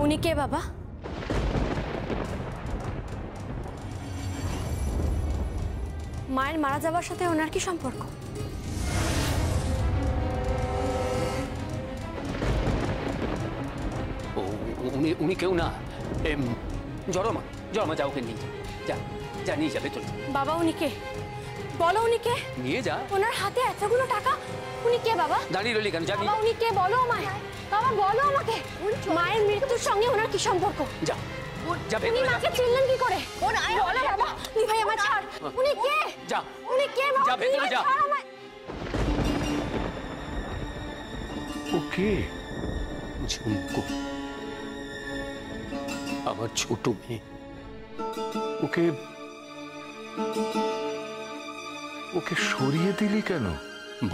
উনি কে বাবা? মায়ের মারা যাবার সাথে ওনার কি সম্পর্ক? উনি কেউ না, জড়মা যাও, ওকে নিয়ে যা, যা নিয়ে যাবে চল। বাবা উনি কে? বলো উনি কে? নিয়ে যা। ওনার হাতে এতগুলো টাকা, উনি কে বাবা? দাঁড়িয়ে রইলি কেন? জানি বাবা উনি কে বলো আমায়। বাবা বলো আমাকে, মায়ের মৃত্যুর সঙ্গে ওনার কি সম্পর্ক? যা, উনি মাকে চিনলেন কি করে? বলো বাবা। ভাই আমার ছাড়। উনি কে? যা, উনি কে বাবা? যা ভেতরে যা। ওকে ঝুমকো, আমার ছোট মেয়ে। ওকে ওকে সরিয়ে দিলি কেন?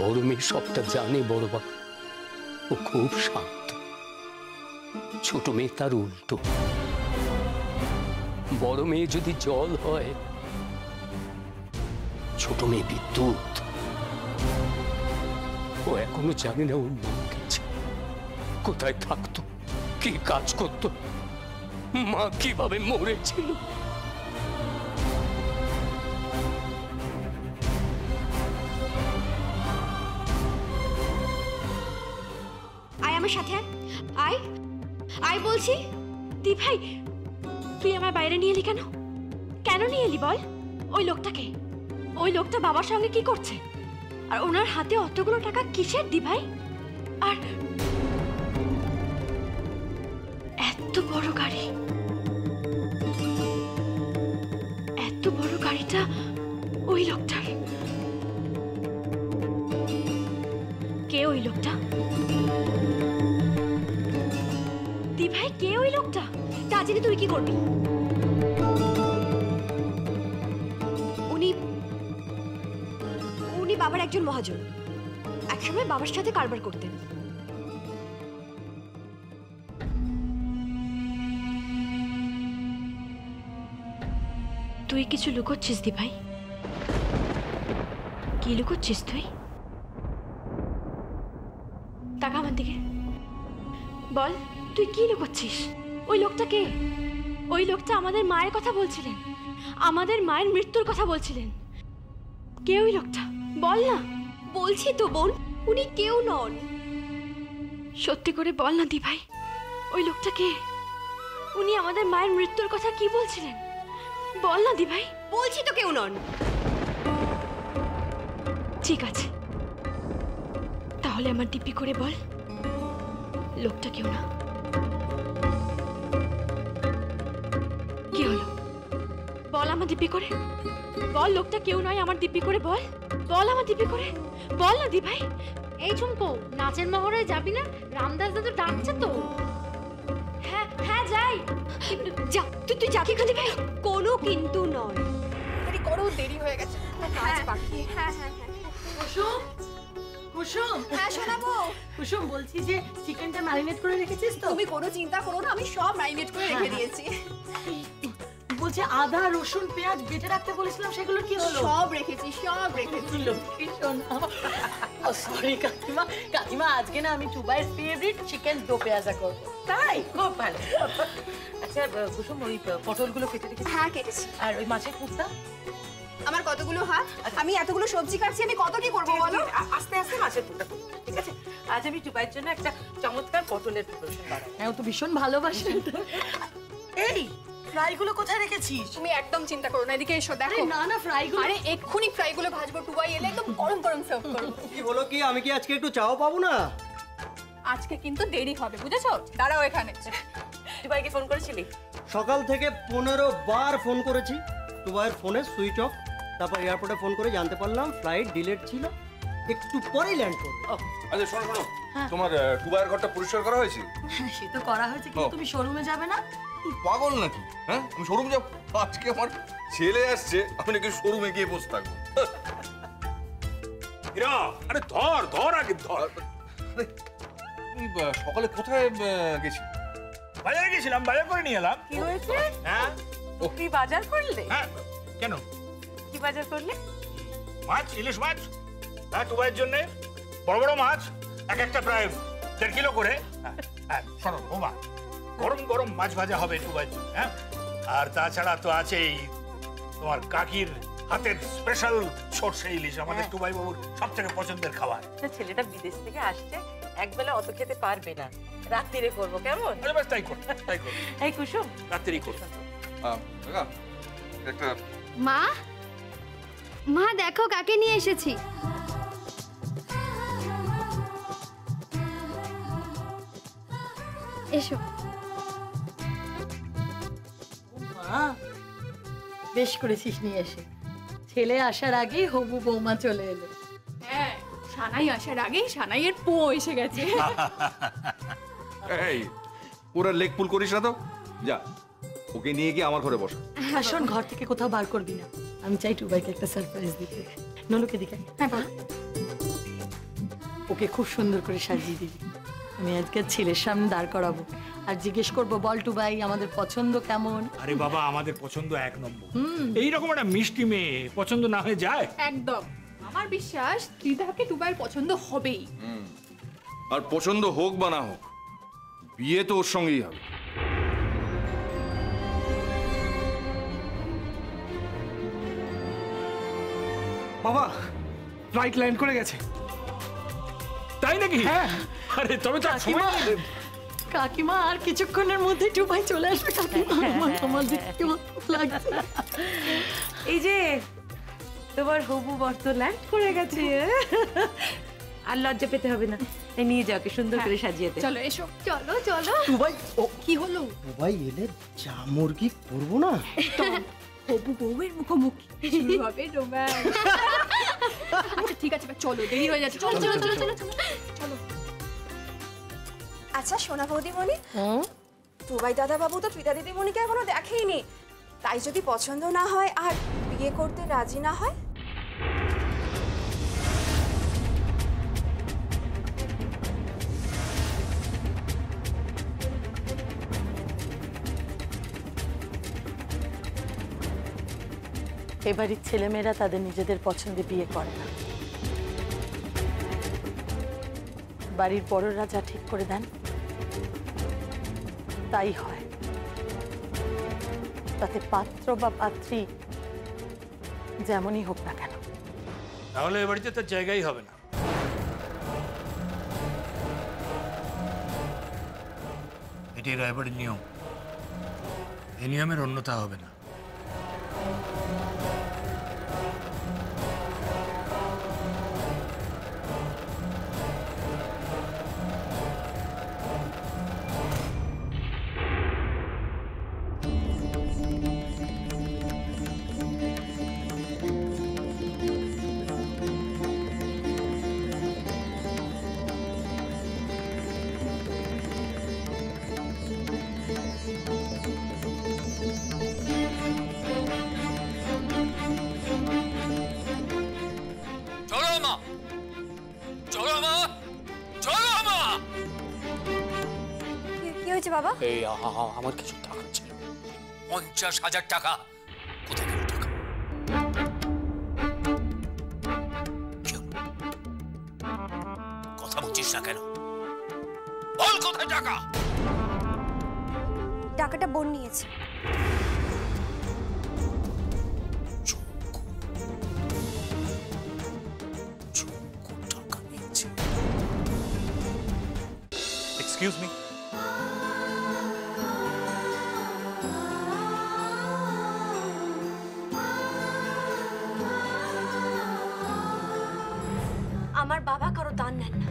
বড় মেয়ে সবটা জানে বড় বাবা, ও খুব শান্ত। ছোট মেয়ে তার উল্টো। বড় মেয়ে যদি জল হয়, ছোট মেয়ে বিদ্যুৎ। ও এখনো জানে না ওর মা গেছে, কোথায় থাকতো, কি কাজ করতো, মা কিভাবে মরেছিল। আয় আমার সাথে, আয় আয় বলছি। দি ভাই তুই আমার বাইরে নিয়ে এলি কেন? কেন নিয়ে এলি বল? ওই লোকটাকে, ওই লোকটা বাবার সঙ্গে কি করছে? আর ওনার হাতে অতগুলো টাকা কিসের দি ভাই? আর এত বড় গাড়ি, এত বড় গাড়িটা ওই লোকটার। কে ওই লোকটা? দি ভাই কে ওই লোকটা? তা জেনে তুই কি করবি? উনি বাবার একজন মহাজন, একসময় বাবার সাথে কারবার করতেন। তুই কিছু লুকোচ্ছিস দি ভাই? কি লুকোচ্ছিস তুই? টাকা আমার দিকে বল, তুই কি লুকোচ্ছিস? ওই লোকটা কে? ওই লোকটা আমাদের মায়ের কথা বলছিলেন, আমাদের মায়ের মৃত্যুর কথা বলছিলেন। কে ওই লোকটা বল না। বলছি তো বোন, উনি কেউ নন। সত্যি করে বল না দি ভাই, ওই লোকটা কে? উনি আমাদের মায়ের মৃত্যুর কথা কি বলছিলেন? বল না দি ভাই। বলছি তো কেউ নন। ঠিক আছে, তাহলে আমার দিব্যি করে বল, লোকটা কেউ না। কি হলো বল আমার দিব্যি করে বল, লোকটা কেউ নয়। আমার দিব্যি করে বল, বল আমার দিব্যি করে বল না দি ভাই। এই ঝুমকো, নাচের মহড়ায় যাবি না? রামদাস দাদু ডাকছে তো। হ্যাঁ হ্যাঁ যাই। যা তুই যা কি খালি ভাই। কোনো কিন্তু নয়। দেরি করো, দেরি হয়ে গেছে, কাজ বাকি। হ্যাঁ হ্যাঁ হ্যাঁ। কুসুম, কুসুম। হ্যাঁ শোনাবো। কুসুম বলছি যে চিকেনটা ম্যারিনেট করে রেখেছিস তো? তুমি কোনো চিন্তা করো না, আমি সব ম্যারিনেট করে রেখে দিয়েছি। বলছি আদা রসুন পেঁয়াজ বেটে রাখতে বলেছিলাম, সেগুলো কি হলো? সব রেখেছি, সব রেখেছি। লক্ষ্মী সোনা। সরি কাকিমা, কাকিমা আজকে না আমি টুবাইয়ের ফেভারিট চিকেন দো পেঁয়াজা করবো। তাই খুব ভালো। আচ্ছা কুসুম, ওই পটলগুলো কেটে রেখেছি? হ্যাঁ কেটেছি। আর ওই মাছের পুরটা? আমার কতগুলো হাত, আমি এতগুলো সবজি কাটছি, আমি কত কি করবো বলো? আস্তে আস্তে মাছের পুরটা করবো, ঠিক আছে? আজ আমি টুবাইয়ের জন্য একটা চমৎকার পটলের প্রিপারেশন বানাই। হ্যাঁ, ও তো ভীষণ ভালোবাসে। এই ফ্রাইগুলো কোথায় রেখেছিস? তুমি একদম চিন্তা করো না, এদিকে এসো দেখো। না না ফ্রাইগুলো, আরে এক্ষুনি ফ্রাইগুলো ভাজবো, টুবাই এলে একদম গরম গরম সার্ভ করবো। কি হলো কি, আমি কি আজকে একটু চাও পাবো না? আজকে কিন্তু দেরি হবে, বুঝেছো? দাঁড়াও এখানে। টুবাইকে ফোন করেছিলি? সকাল থেকে 15 বার ফোন করেছি, টুবাইয়ের ফোনে সুইচ অফ। তারপর এয়ারপোর্টে ফোন করে জানতে পারলাম ফ্লাইট ডিলেট ছিল, একটু পরেই ল্যান্ড করবে। আচ্ছা শোনো শোনো, তোমার টুবাইয়ের ঘরটা পরিষ্কার করা হয়েছে? সে তো করা হয়েছে, কিন্তু তুমি শোরুমে যাবে না? তুই পাগল নাকি? হ্যাঁ, আমি শোরুম যাব? আজকে আমার ছেলে আসছে, আমি নাকি শোরুমে গিয়ে বসে থাকবো? এরা আরে ধর ধর আগে ধর। তুই সকালে কোথায় গেছিস? বাজারে গেছিলাম, বাজার করে নিয়ে এলাম। কি হয়েছে? হ্যাঁ তুই বাজার করলে? হ্যাঁ, কেন? কি বাজার করলে? মাছ, ইলিশ মাছ, হ্যাঁ টুবাইয়ের জন্য বড় বড় মাছ, এক একটা প্রায় 1.5 কিলো করে। হ্যাঁ শোনো বোমা, গরম গরম মাছ ভাজা হবে টুবাইয়ের জন্য, হ্যাঁ? আর তাছাড়া তো আছেই তোমার কাকির হাতের স্পেশাল সরষে ইলিশ, আমাদের টুবাই বাবুর সব থেকে পছন্দের খাবার। ছেলেটা বিদেশ থেকে আসছে, একবেলা অত খেতে পারবে না, রাত্রিরে করবো কেমন? আরে ব্যাস তাই কর, তাই কর, এই কুসুম, রাত্রি কর। কাকা একটা মা, মা দেখো কাকে নিয়ে এসেছি। এসো। মা বেশ করেছিস নিয়ে এসে, ছেলে আসার আগেই হবু বৌমা চলে এলো। হ্যাঁ, সানাই আসার আগেই সানাইয়ের পো এসে গেছে। এই পুরো লেগ পুল করিস না তো, যা ওকে নিয়ে গিয়ে আমার ঘরে বস। আসন ঘর থেকে কোথাও বার করবি না, আমি চাই টুবাইকে একটা সারপ্রাইজ দিতে। নলুকে দিকে। হ্যাঁ বল। ওকে খুব সুন্দর করে সাজিয়ে দিবি, আমি আজকে ছেলের সামনে দাঁড় করাবো আর জিজ্ঞেস করবো, বল টুবাই আমাদের পছন্দ কেমন? আরে বাবা, আমাদের পছন্দ এক নম্বর। এইরকম একটা মিষ্টি মেয়ে পছন্দ না হয়ে যায়? একদম, আমার বিশ্বাস ত্রিধাকে টুবাইয়ের পছন্দ হবেই। আর পছন্দ হোক বা না হোক, বিয়ে তো ওর সঙ্গেই হবে। বাবা, ফ্লাইট ল্যান্ড করে গেছে। তাই নাকি? হ্যাঁ। আরে তবে তো কাকিমা, কাকিমা আর কিছুক্ষণের মধ্যে টুবাই চলে আসবে। কাকিমা আমার দেখতে ভালো লাগছে। এই যে তোমার হবু বর তো ল্যান্ড করে গেছে, আর লজ্জা পেতে হবে না। এই নিয়ে যাও, সুন্দর করে সাজিয়ে দে। চলো এসো, চলো চলো। টুবাই, ও কি হলো? টুবাই এলে যা মুরগি করবো না। হবু বউয়ের মুখোমুখি শুরু হবে রোম্যান্স। আচ্ছা ঠিক আছে, চলো, দেরি হয়ে যাচ্ছে। চলো চলো চলো চলো চলো চলো। আচ্ছা সোনা বৌদিমণি, টুবাই দাদা বাবু তো ত্রিধা দিদিমণিকে এখনো দেখেইনি, তাই যদি পছন্দ না হয় আর বিয়ে করতে রাজি না হয়? এবারের ছেলেমেয়েরা তাদের নিজেদের পছন্দে বিয়ে করে না, বাড়ির বড়রা যা ঠিক করে দেন তাই হয়। তাতে পাত্র বা পাত্রী যেমনই হোক না কেন। তাহলে এ বাড়িতে তার জায়গাই হবে না। এটাই রায়বাড়ির নিয়ম, এই নিয়মের অন্যথা হবে না। কি হয়েছে বাবা? এই আমার কিছু টাকা ছিল, 50,000 টাকা। কোথায় গেল টাকা? কথা বলছিস না কেন? বল কোথায় টাকা? টাকাটা বোন নিয়েছে। টাকা নিয়েছে? এক্সকিউজ মি, আমার বাবা কারো দান নেন না,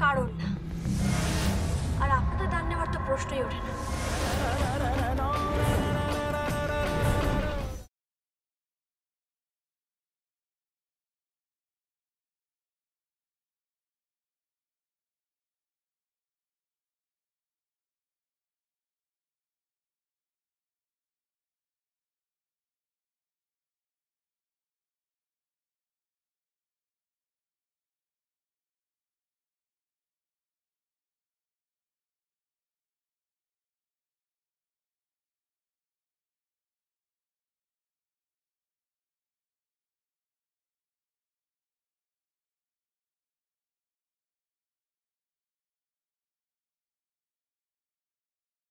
কারণ না। আর আপনাদের দান নেওয়ার তো প্রশ্নই ওঠে না।